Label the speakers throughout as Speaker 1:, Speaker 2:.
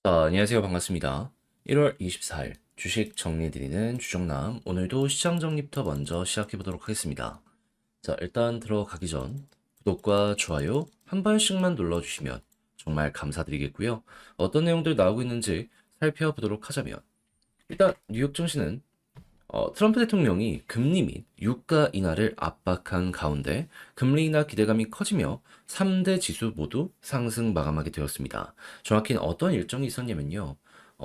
Speaker 1: 안녕하세요. 반갑습니다. 1월 24일 주식 정리해드리는 주정남. 오늘도 시장 정리부터 먼저 시작해보도록 하겠습니다. 자, 일단 들어가기 전 구독과 좋아요 한 번씩만 눌러주시면 정말 감사드리겠고요. 어떤 내용들 나오고 있는지 살펴보도록 하자면, 일단 뉴욕 증시는 트럼프 대통령이 금리 및 유가 인하를 압박한 가운데 금리 인하 기대감이 커지며 3대 지수 모두 상승 마감하게 되었습니다. 정확히는 어떤 일정이 있었냐면요.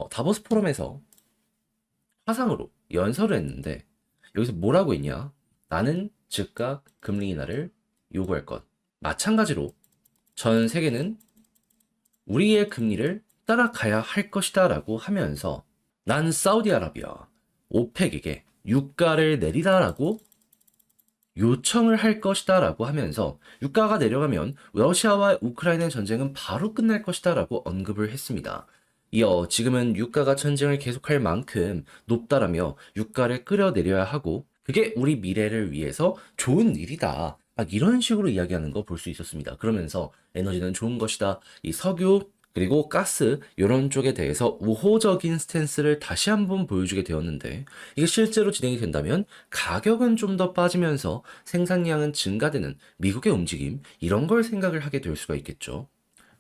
Speaker 1: 다보스 포럼에서 화상으로 연설을 했는데, 여기서 뭐라고 했냐? 나는 즉각 금리 인하를 요구할 것. 마찬가지로 전 세계는 우리의 금리를 따라가야 할 것이다 라고 하면서, 난 사우디아라비아, 오펙에게 유가를 내리라라고 요청을 할 것이다 라고 하면서, 유가가 내려가면 러시아와 우크라이나 전쟁은 바로 끝날 것이다 라고 언급을 했습니다. 이어 지금은 유가가 전쟁을 계속할 만큼 높다라며 유가를 끌어내려야 하고, 그게 우리 미래를 위해서 좋은 일이다, 막 이런 식으로 이야기하는 거 볼 수 있었습니다. 그러면서 에너지는 좋은 것이다, 이 석유 그리고 가스 이런 쪽에 대해서 우호적인 스탠스를 다시 한번 보여주게 되었는데, 이게 실제로 진행이 된다면 가격은 좀 더 빠지면서 생산량은 증가되는 미국의 움직임, 이런 걸 생각을 하게 될 수가 있겠죠.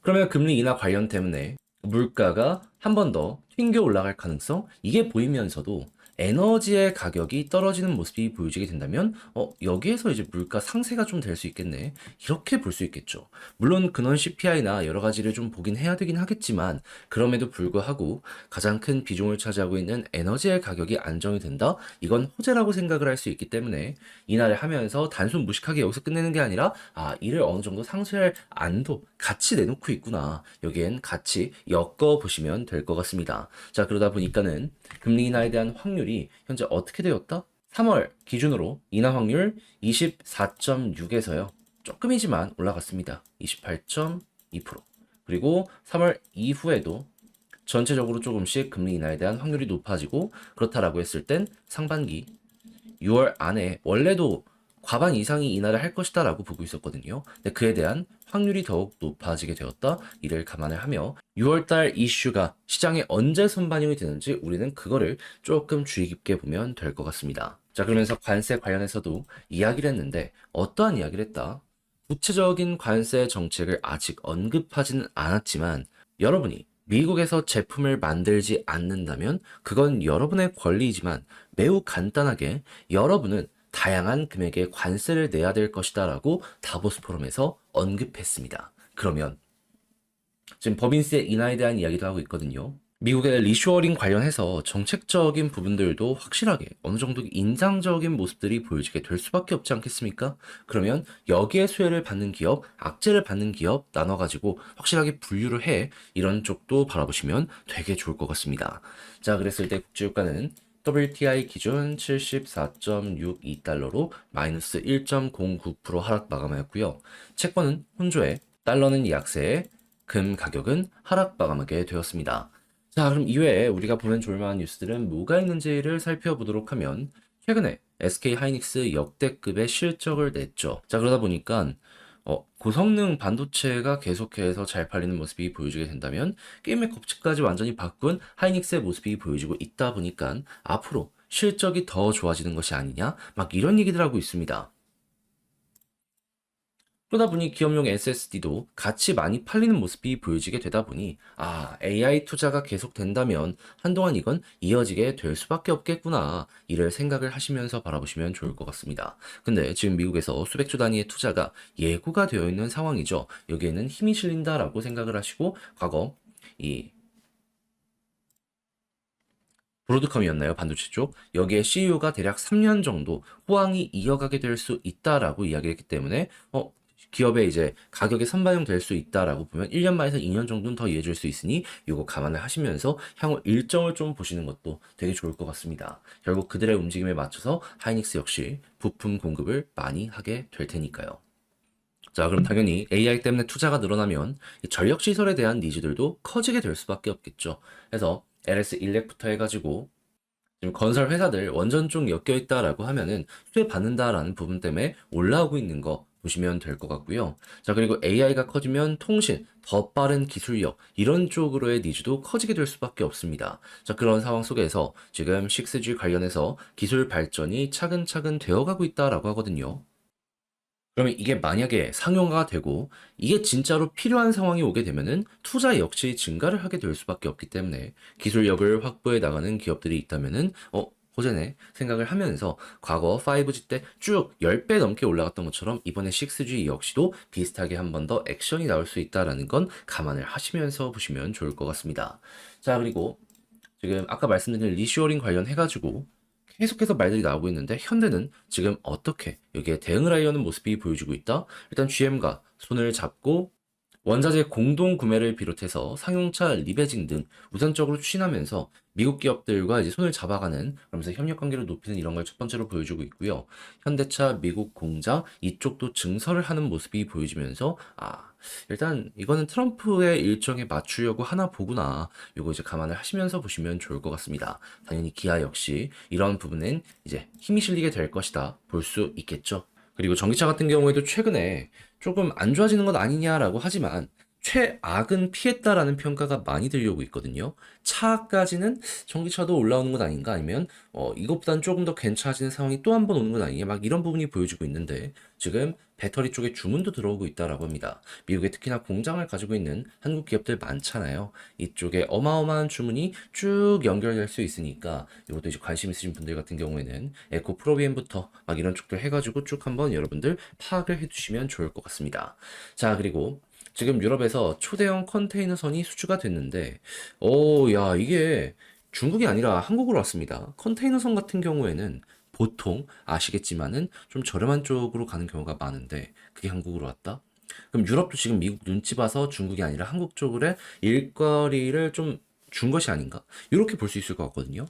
Speaker 1: 그러면 금리 인하 관련 때문에 물가가 한 번 더 튕겨 올라갈 가능성, 이게 보이면서도 에너지의 가격이 떨어지는 모습이 보여지게 된다면 여기에서 이제 물가 상세가 좀 될 수 있겠네, 이렇게 볼 수 있겠죠. 물론 근원 CPI나 여러 가지를 좀 보긴 해야 되긴 하겠지만, 그럼에도 불구하고 가장 큰 비중을 차지하고 있는 에너지의 가격이 안정이 된다, 이건 호재라고 생각을 할 수 있기 때문에 인하를 하면서 단순 무식하게 여기서 끝내는 게 아니라, 이를 어느 정도 상쇄할 안도 같이 내놓고 있구나, 여기엔 같이 엮어 보시면 될 것 같습니다. 자, 그러다 보니까는 금리 인하에 대한 확률이 현재 어떻게 되었다? 3월 기준으로 인하 확률 24.6에서요, 조금이지만 올라갔습니다. 28.2%. 그리고 3월 이후에도 전체적으로 조금씩 금리 인하에 대한 확률이 높아지고, 그렇다라고 했을 땐 상반기 6월 안에 원래도 과반 이상이 인하를 할 것이다라고 보고 있었거든요. 근데 그에 대한 확률이 더욱 높아지게 되었다, 이를 감안을 하며 6월달 이슈가 시장에 언제 선반영이 되는지 우리는 그거를 조금 주의 깊게 보면 될 것 같습니다. 자, 그러면서 관세 관련해서도 이야기를 했는데, 어떠한 이야기를 했다? 구체적인 관세 정책을 아직 언급하지는 않았지만, 여러분이 미국에서 제품을 만들지 않는다면 그건 여러분의 권리이지만, 매우 간단하게 여러분은 다양한 금액의 관세를 내야 될 것이다 라고 다보스 포럼에서 언급했습니다. 그러면 지금 법인세 인하에 대한 이야기도 하고 있거든요. 미국의 리쇼어링 관련해서 정책적인 부분들도 확실하게 어느 정도 인상적인 모습들이 보여지게 될 수밖에 없지 않겠습니까? 그러면 여기에 수혜를 받는 기업, 악재를 받는 기업 나눠가지고 확실하게 분류를 해, 이런 쪽도 바라보시면 되게 좋을 것 같습니다. 자, 그랬을 때 국제유가는 WTI 기준 74.62달러로 마이너스 1.09% 하락 마감하였고요. 채권은 혼조에, 달러는 약세에, 금 가격은 하락 마감하게 되었습니다. 자, 그럼 이외에 우리가 보면 좋을 만한 뉴스들은 뭐가 있는지를 살펴보도록 하면, 최근에 SK 하이닉스 역대급의 실적을 냈죠. 자, 그러다 보니까 고성능 반도체가 계속해서 잘 팔리는 모습이 보여지게 된다면, 게임의 법칙까지 완전히 바꾼 하이닉스의 모습이 보여지고 있다 보니까 앞으로 실적이 더 좋아지는 것이 아니냐, 막 이런 얘기들 하고 있습니다. 그러다 보니 기업용 SSD도 같이 많이 팔리는 모습이 보여지게 되다 보니, AI 투자가 계속된다면 한동안 이건 이어지게 될 수밖에 없겠구나, 이를 생각을 하시면서 바라보시면 좋을 것 같습니다. 근데 지금 미국에서 수백조 단위의 투자가 예고가 되어 있는 상황이죠. 여기에는 힘이 실린다라고 생각을 하시고, 과거 이 브로드컴이었나요? 반도체 쪽. 여기에 CEO가 대략 3년 정도 호황이 이어가게 될 수 있다라고 이야기를 했기 때문에, 기업의 이제 가격에 선반영될 수 있다라고 보면 1년 만에서 2년 정도는 더 이어질 수 있으니 이거 감안을 하시면서 향후 일정을 좀 보시는 것도 되게 좋을 것 같습니다. 결국 그들의 움직임에 맞춰서 하이닉스 역시 부품 공급을 많이 하게 될 테니까요. 자, 그럼 당연히 AI 때문에 투자가 늘어나면 이 전력 시설에 대한 니즈들도 커지게 될 수밖에 없겠죠. 그래서 LS 일렉부터 해가지고 지금 건설 회사들 원전 쪽 엮여 있다라고 하면은 수혜 받는다라는 부분 때문에 올라오고 있는 거 보시면 될 것 같고요. 자, 그리고 AI가 커지면 통신, 더 빠른 기술력, 이런 쪽으로의 니즈도 커지게 될 수밖에 없습니다. 자, 그런 상황 속에서 지금 6G 관련해서 기술 발전이 차근차근 되어가고 있다라고 하거든요. 그러면 이게 만약에 상용화가 되고 이게 진짜로 필요한 상황이 오게 되면은 투자 역시 증가를 하게 될 수밖에 없기 때문에 기술력을 확보해 나가는 기업들이 있다면은 호재네 생각을 하면서 과거 5G 때 쭉 10배 넘게 올라갔던 것처럼 이번에 6G 역시도 비슷하게 한 번 더 액션이 나올 수 있다라는 건 감안을 하시면서 보시면 좋을 것 같습니다. 자, 그리고 지금 아까 말씀드린 리쇼어링 관련해가지고 계속해서 말들이 나오고 있는데 현대는 지금 어떻게 여기에 대응을 하려는 모습이 보여지고 있다? 일단 GM과 손을 잡고 원자재 공동 구매를 비롯해서 상용차 리베징 등 우선적으로 추진하면서 미국 기업들과 이제 손을 잡아가는 그러면서 협력 관계를 높이는 이런 걸 첫 번째로 보여주고 있고요. 현대차 미국 공장 이쪽도 증설을 하는 모습이 보여지면서 일단 이거는 트럼프의 일정에 맞추려고 하나 보구나. 요거 이제 감안을 하시면서 보시면 좋을 것 같습니다. 당연히 기아 역시 이런 부분은 이제 힘이 실리게 될 것이다 볼 수 있겠죠. 그리고 전기차 같은 경우에도 최근에 조금 안 좋아지는 것 아니냐라고 하지만 최악은 피했다라는 평가가 많이 들려오고 있거든요. 차까지는 전기차도 올라오는 것 아닌가 아니면 이것보단 조금 더 괜찮아지는 상황이 또 한 번 오는 것 아니냐 막 이런 부분이 보여지고 있는데 지금 배터리 쪽에 주문도 들어오고 있다라고 합니다. 미국에 특히나 공장을 가지고 있는 한국 기업들 많잖아요. 이쪽에 어마어마한 주문이 쭉 연결될 수 있으니까 이것도 이제 관심 있으신 분들 같은 경우에는 에코 프로비엠부터 막 이런 쪽들 해가지고 쭉 한번 여러분들 파악을 해두시면 좋을 것 같습니다. 자, 그리고 지금 유럽에서 초대형 컨테이너선이 수주가 됐는데, 야, 이게 중국이 아니라 한국으로 왔습니다. 컨테이너선 같은 경우에는 보통 아시겠지만은 좀 저렴한 쪽으로 가는 경우가 많은데, 그게 한국으로 왔다? 그럼 유럽도 지금 미국 눈치 봐서 중국이 아니라 한국 쪽으로 일거리를 좀 준 것이 아닌가? 이렇게 볼 수 있을 것 같거든요.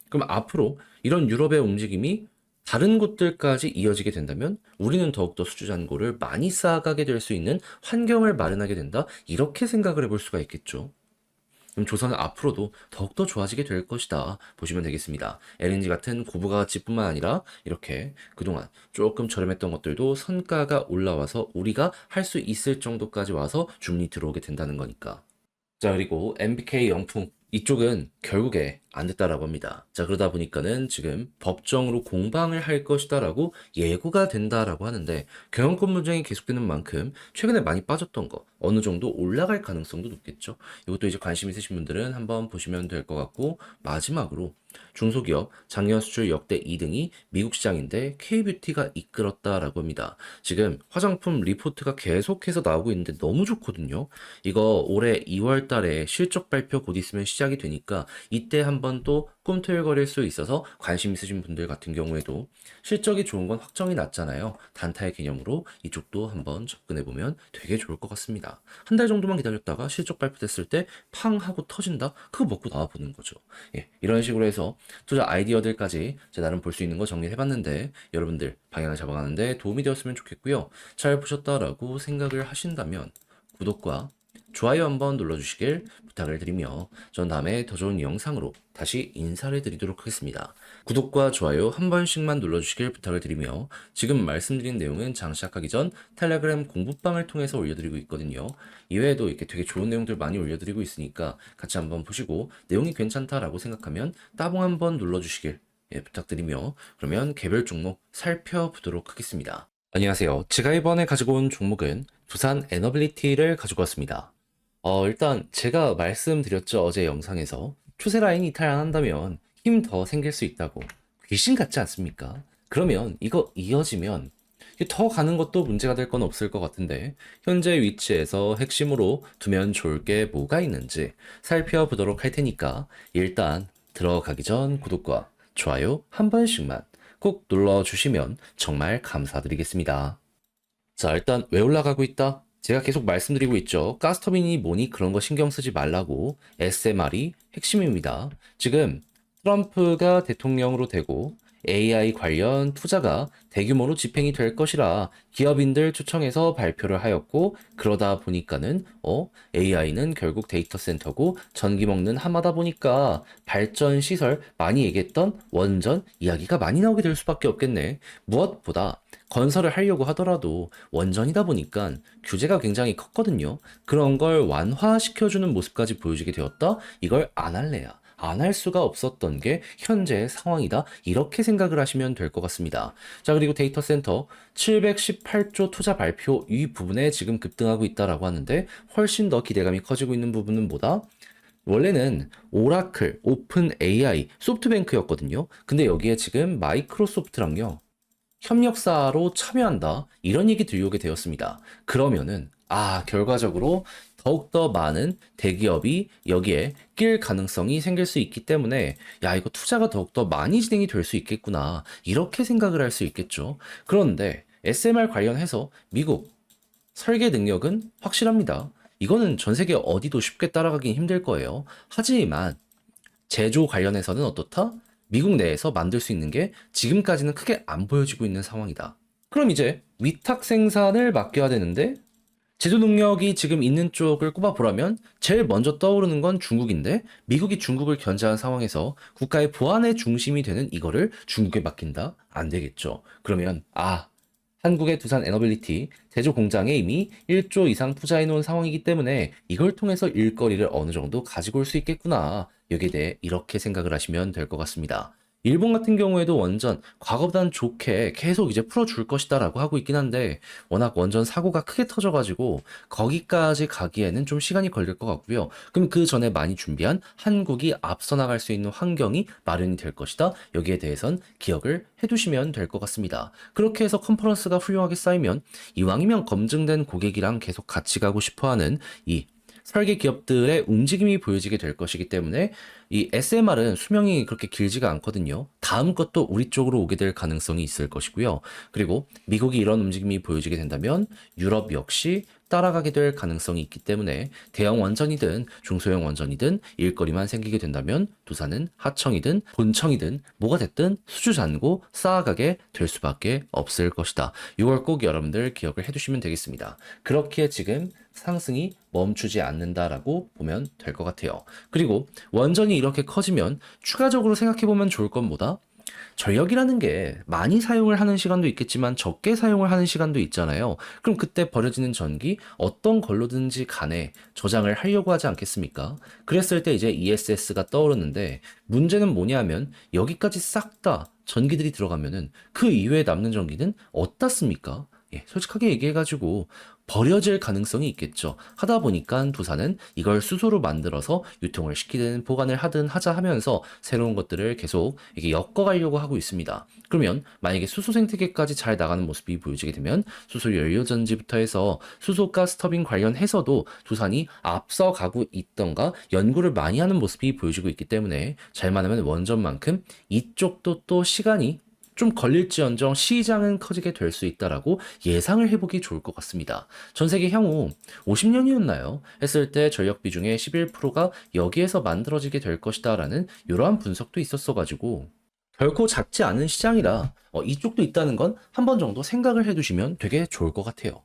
Speaker 1: 그럼 앞으로 이런 유럽의 움직임이 다른 곳들까지 이어지게 된다면 우리는 더욱더 수주 잔고를 많이 쌓아가게 될 수 있는 환경을 마련하게 된다. 이렇게 생각을 해볼 수가 있겠죠. 그럼 조선은 앞으로도 더욱더 좋아지게 될 것이다. 보시면 되겠습니다. LNG 같은 고부가가치뿐만 아니라 이렇게 그동안 조금 저렴했던 것들도 선가가 올라와서 우리가 할 수 있을 정도까지 와서 주문이 들어오게 된다는 거니까. 자, 그리고 MBK 영풍 이쪽은 결국에 안 됐다라고 합니다. 자, 그러다 보니까는 지금 법정으로 공방을 할 것이다라고 예고가 된다라고 하는데 경영권 분쟁이 계속되는 만큼 최근에 많이 빠졌던 거 어느 정도 올라갈 가능성도 높겠죠. 이것도 이제 관심 있으신 분들은 한번 보시면 될 것 같고 마지막으로 중소기업 작년 수출 역대 2등이 미국 시장인데 K뷰티가 이끌었다라고 합니다. 지금 화장품 리포트가 계속해서 나오고 있는데 너무 좋거든요. 이거 올해 2월 달에 실적 발표 곧 있으면 시작이 되니까 이때 한번 또 꿈틀거릴 수 있어서 관심 있으신 분들 같은 경우에도 실적이 좋은 건 확정이 났잖아요. 단타의 개념으로 이쪽도 한번 접근해 보면 되게 좋을 것 같습니다. 한 달 정도만 기다렸다가 실적 발표됐을 때 팡 하고 터진다? 그거 먹고 나와 보는 거죠. 예, 이런 식으로 해서 투자 아이디어들까지 제 나름 볼 수 있는 거 정리해봤는데 여러분들 방향을 잡아가는데 도움이 되었으면 좋겠고요. 잘 보셨다라고 생각을 하신다면 구독과 좋아요 한번 눌러주시길 부탁을 드리며 전 다음에 더 좋은 영상으로 다시 인사를 드리도록 하겠습니다. 구독과 좋아요 한 번씩만 눌러주시길 부탁을 드리며 지금 말씀드린 내용은 장 시작하기 전 텔레그램 공부방을 통해서 올려드리고 있거든요. 이외에도 이렇게 되게 좋은 내용들 많이 올려드리고 있으니까 같이 한번 보시고 내용이 괜찮다라고 생각하면 따봉 한번 눌러주시길 부탁드리며 그러면 개별 종목 살펴보도록 하겠습니다. 안녕하세요. 제가 이번에 가지고 온 종목은 두산 에너빌리티를 가지고 왔습니다. 일단 제가 말씀드렸죠. 어제 영상에서 추세 라인 이탈 안 한다면 힘 더 생길 수 있다고. 귀신 같지 않습니까? 그러면 이거 이어지면 더 가는 것도 문제가 될 건 없을 것 같은데 현재 위치에서 핵심으로 두면 좋을 게 뭐가 있는지 살펴보도록 할 테니까 일단 들어가기 전 구독과 좋아요 한 번씩만 꼭 눌러주시면 정말 감사드리겠습니다. 자, 일단 왜 올라가고 있다? 제가 계속 말씀드리고 있죠. 가스터빈이 뭐니 그런 거 신경 쓰지 말라고. SMR이 핵심입니다. 지금 트럼프가 대통령으로 되고 AI 관련 투자가 대규모로 집행이 될 것이라 기업인들 초청해서 발표를 하였고 그러다 보니까는 AI는 결국 데이터 센터고 전기 먹는 하마다 보니까 발전 시설 많이 얘기했던 원전 이야기가 많이 나오게 될 수밖에 없겠네. 무엇보다 건설을 하려고 하더라도 원전이다 보니까 규제가 굉장히 컸거든요. 그런 걸 완화시켜주는 모습까지 보여주게 되었다. 이걸 안 할래야 안 할 수가 없었던 게 현재의 상황이다. 이렇게 생각을 하시면 될 것 같습니다. 자, 그리고 데이터 센터 718조 투자 발표 이 부분에 지금 급등하고 있다라고 하는데 훨씬 더 기대감이 커지고 있는 부분은 뭐다? 원래는 오라클, 오픈 AI, 소프트뱅크였거든요. 근데 여기에 지금 마이크로소프트랑요. 협력사로 참여한다. 이런 얘기 들려오게 되었습니다. 그러면은 결과적으로 더욱더 많은 대기업이 여기에 낄 가능성이 생길 수 있기 때문에 이거 투자가 더욱더 많이 진행이 될 수 있겠구나. 이렇게 생각을 할 수 있겠죠. 그런데 SMR 관련해서 미국 설계 능력은 확실합니다. 이거는 전 세계 어디도 쉽게 따라가긴 힘들 거예요. 하지만 제조 관련해서는 어떻다? 미국 내에서 만들 수 있는 게 지금까지는 크게 안 보여지고 있는 상황이다. 그럼 이제 위탁 생산을 맡겨야 되는데 제조 능력이 지금 있는 쪽을 꼽아보라면 제일 먼저 떠오르는 건 중국인데 미국이 중국을 견제한 상황에서 국가의 보안의 중심이 되는 이거를 중국에 맡긴다? 안 되겠죠. 그러면 한국의 두산 에너빌리티 제조 공장에 이미 1조 이상 투자해 놓은 상황이기 때문에 이걸 통해서 일거리를 어느 정도 가지고 올 수 있겠구나. 여기에 대해 이렇게 생각을 하시면 될 것 같습니다. 일본 같은 경우에도 원전 과거보단 좋게 계속 이제 풀어줄 것이다라고 하고 있긴 한데 워낙 원전 사고가 크게 터져가지고 거기까지 가기에는 좀 시간이 걸릴 것 같고요. 그럼 그 전에 많이 준비한 한국이 앞서 나갈 수 있는 환경이 마련이 될 것이다. 여기에 대해선 기억을 해두시면 될 것 같습니다. 그렇게 해서 컨퍼런스가 훌륭하게 쌓이면 이왕이면 검증된 고객이랑 계속 같이 가고 싶어하는 이 설계 기업들의 움직임이 보여지게 될 것이기 때문에 이 SMR은 수명이 그렇게 길지가 않거든요. 다음 것도 우리 쪽으로 오게 될 가능성이 있을 것이고요. 그리고 미국이 이런 움직임이 보여지게 된다면 유럽 역시 따라가게 될 가능성이 있기 때문에 대형 원전이든 중소형 원전이든 일거리만 생기게 된다면 두산은 하청이든 본청이든 뭐가 됐든 수주잔고 쌓아가게 될 수밖에 없을 것이다. 이걸 꼭 여러분들 기억을 해두시면 되겠습니다. 그렇게 지금 상승이 멈추지 않는다라고 보면 될 것 같아요. 그리고 원전이 이렇게 커지면 추가적으로 생각해보면 좋을 건 뭐다? 전력이라는 게 많이 사용을 하는 시간도 있겠지만 적게 사용을 하는 시간도 있잖아요. 그럼 그때 버려지는 전기 어떤 걸로든지 간에 저장을 하려고 하지 않겠습니까? 그랬을 때 이제 ESS가 떠오르는데 문제는 뭐냐면 여기까지 싹 다 전기들이 들어가면은 그 이외에 남는 전기는 어디다 씁니까? 솔직하게 얘기해가지고 버려질 가능성이 있겠죠. 하다 보니까 두산은 이걸 수소로 만들어서 유통을 시키든 보관을 하든 하자 하면서 새로운 것들을 계속 이게 엮어가려고 하고 있습니다. 그러면 만약에 수소 생태계까지 잘 나가는 모습이 보여지게 되면 수소 연료전지부터 해서 수소 가스 터빈 관련해서도 두산이 앞서가고 있던가 연구를 많이 하는 모습이 보여지고 있기 때문에 잘만 하면 원전만큼 이쪽도 또 시간이 좀 걸릴지언정 시장은 커지게 될 수 있다라고 예상을 해보기 좋을 것 같습니다. 전 세계 향후 50년이었나요? 했을 때 전력 비중의 11%가 여기에서 만들어지게 될 것이다라는 이러한 분석도 있었어가지고 결코 작지 않은 시장이라 이쪽도 있다는 건 한 번 정도 생각을 해두시면 되게 좋을 것 같아요.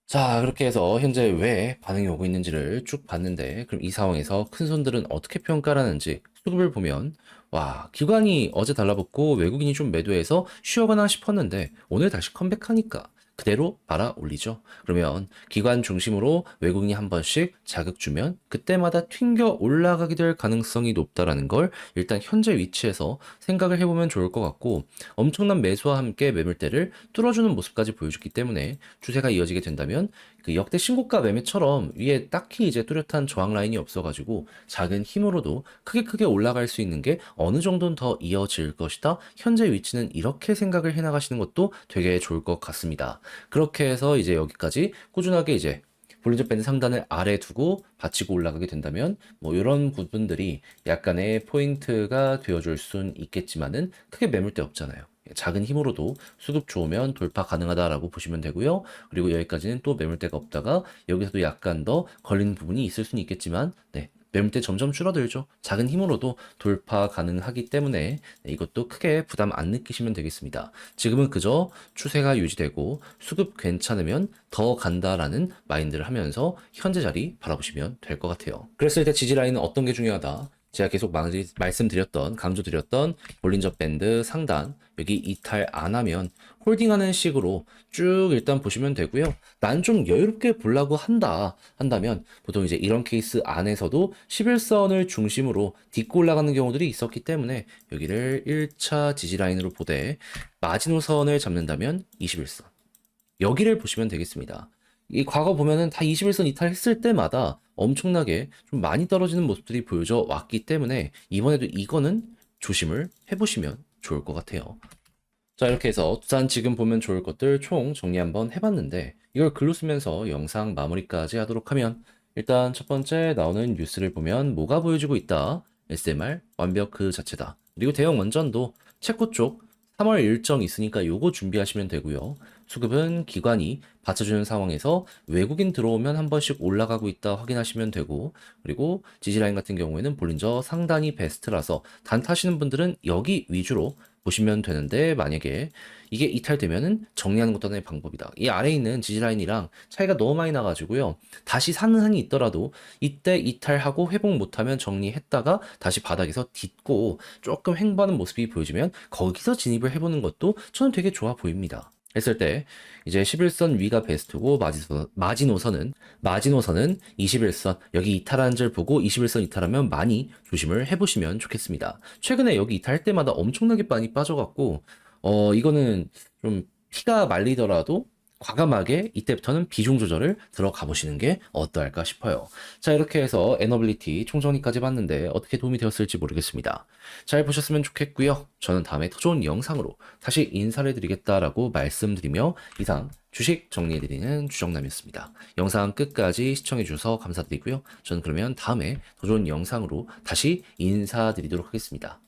Speaker 1: 자, 그렇게 해서 현재 왜 반응이 오고 있는지를 쭉 봤는데, 그럼 이 상황에서 큰 손들은 어떻게 평가하는지 수급을 보면, 와, 기관이 어제 달라붙고 외국인이 좀 매도해서 쉬어가나 싶었는데, 오늘 다시 컴백하니까 그대로 받아 올리죠. 그러면 기관 중심으로 외국인이 한 번씩 자극 주면 그때마다 튕겨 올라가게 될 가능성이 높다라는 걸 일단 현재 위치에서 생각을 해보면 좋을 것 같고, 엄청난 매수와 함께 매물대를 뚫어주는 모습까지 보여줬기 때문에 추세가 이어지게 된다면 그 역대 신고가 매매처럼 위에 딱히 이제 뚜렷한 저항 라인이 없어가지고 작은 힘으로도 크게 올라갈 수 있는 게 어느 정도는 더 이어질 것이다. 현재 위치는 이렇게 생각을 해나가시는 것도 되게 좋을 것 같습니다. 그렇게 해서 이제 여기까지 꾸준하게 이제 볼린저 밴드 상단을 아래 두고 받치고 올라가게 된다면 뭐 이런 부분들이 약간의 포인트가 되어줄 순 있겠지만은 크게 매물대 없잖아요. 작은 힘으로도 수급 좋으면 돌파 가능하다라고 보시면 되고요. 그리고 여기까지는 또 매물대가 없다가 여기서도 약간 더 걸리는 부분이 있을 수는 있겠지만 매물대 점점 줄어들죠. 작은 힘으로도 돌파 가능하기 때문에 이것도 크게 부담 안 느끼시면 되겠습니다. 지금은 그저 추세가 유지되고 수급 괜찮으면 더 간다라는 마인드를 하면서 현재 자리 바라보시면 될 것 같아요. 그랬을 때 지지 라인은 어떤 게 중요하다? 제가 계속 말씀드렸던, 강조드렸던 볼린저 밴드 상단, 여기 이탈 안 하면 홀딩하는 식으로 쭉 일단 보시면 되고요. 난 좀 여유롭게 보려고 한다면 보통 이제 이런 케이스 안에서도 11선을 중심으로 딛고 올라가는 경우들이 있었기 때문에 여기를 1차 지지 라인으로 보되 마지노선을 잡는다면 21선. 여기를 보시면 되겠습니다. 이 과거 보면은 다 21선 이탈했을 때마다 엄청나게 좀 많이 떨어지는 모습들이 보여져 왔기 때문에 이번에도 이거는 조심을 해보시면 좋을 것 같아요. 자, 이렇게 해서 두산 지금 보면 좋을 것들 총 정리 한번 해봤는데 이걸 글로 쓰면서 영상 마무리까지 하도록 하면 일단 첫 번째 나오는 뉴스를 보면 뭐가 보여주고 있다. SMR 완벽 그 자체다. 그리고 대형 원전도 체코 쪽 3월 일정 있으니까 요거 준비하시면 되고요. 수급은 기관이 받쳐주는 상황에서 외국인 들어오면 한 번씩 올라가고 있다 확인하시면 되고, 그리고 지지라인 같은 경우에는 볼린저 상단이 베스트라서 단타시는 분들은 여기 위주로 보시면 되는데, 만약에 이게 이탈되면은 정리하는 것도 하나의 방법이다. 이 아래에 있는 지지라인이랑 차이가 너무 많이 나가지고요. 다시 사는 한이 있더라도 이때 이탈하고 회복 못하면 정리했다가 다시 바닥에서 딛고 조금 횡보하는 모습이 보여지면 거기서 진입을 해보는 것도 저는 되게 좋아 보입니다. 했을 때 이제 11선 위가 베스트고 마지노선은 21선 여기 이탈하는 줄 보고 21선 이탈하면 많이 조심을 해보시면 좋겠습니다. 최근에 여기 이탈할 때마다 엄청나게 많이 빠져갖고 이거는 좀 피가 말리더라도 과감하게 이때부터는 비중 조절을 들어가 보시는 게 어떠할까 싶어요. 자, 이렇게 해서 에너빌리티 총정리까지 봤는데 어떻게 도움이 되었을지 모르겠습니다. 잘 보셨으면 좋겠고요. 저는 다음에 더 좋은 영상으로 다시 인사를 드리겠다라고 말씀드리며 이상 주식 정리해드리는 주정남이었습니다. 영상 끝까지 시청해주셔서 감사드리고요. 저는 그러면 다음에 더 좋은 영상으로 다시 인사드리도록 하겠습니다.